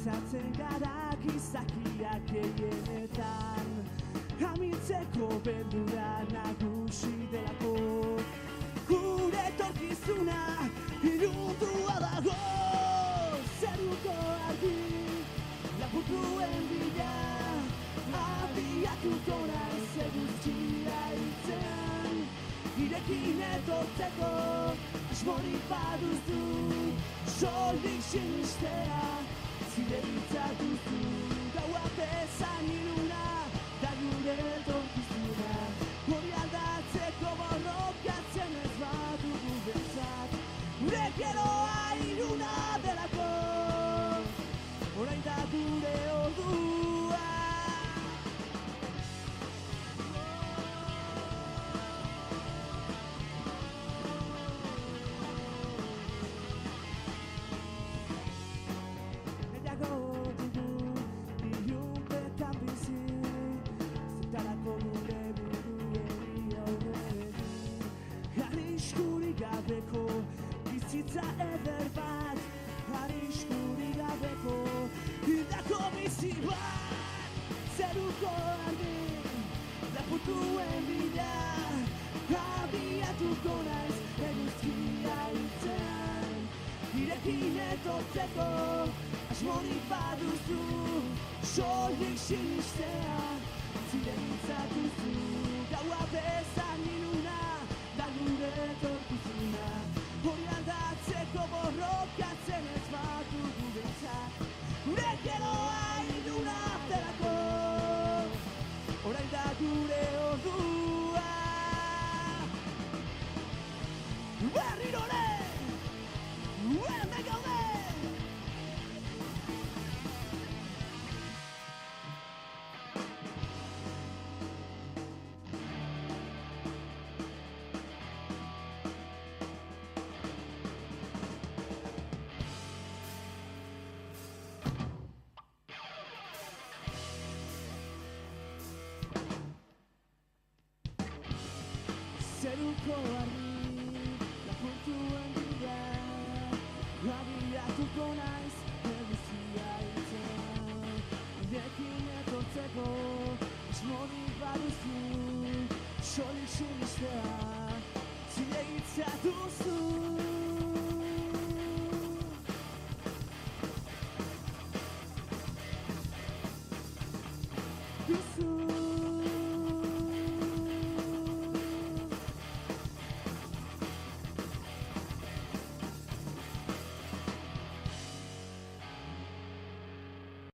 Mintzatzen gara gizakiak gehienetan, amiltzeko beldurra nagusi delako. Gure etorkizuna ilundua dago, zeruko argi lapurtuen bila, abiatuko naiz eguzkia hiltzen. Irekin etortzeko asmorik baduzu, soilik sinistea zilegitza duzu. Gaua bezan iluna da gure etorkizuna, hori aldatzeko borrokatzen ez badugu behintzat. Gure geroa iluna delako, orain da gure ordua. Bizitza eder bat, arriskurik gabeko hildako bizi bat. Zeruko argi lapurtuen bila, abiatuko naiz eguzkia hiltzen. Irekin etortzeko asmorik baduzu, soilik sinistea zilegitza duzu. Gaua bezan iluna da gure etorkizuna, hori aldatzeko borrokatzen ez badugu behintzat. Gure geroa iluna delako, orain da gure ordua. Berriro ere, hemen gaude! Zeruko argi lapurtuen bila, abiatuko naiz eguzkia hiltzen. Irekin etortzeko asmorik baduzu, soilik sinistea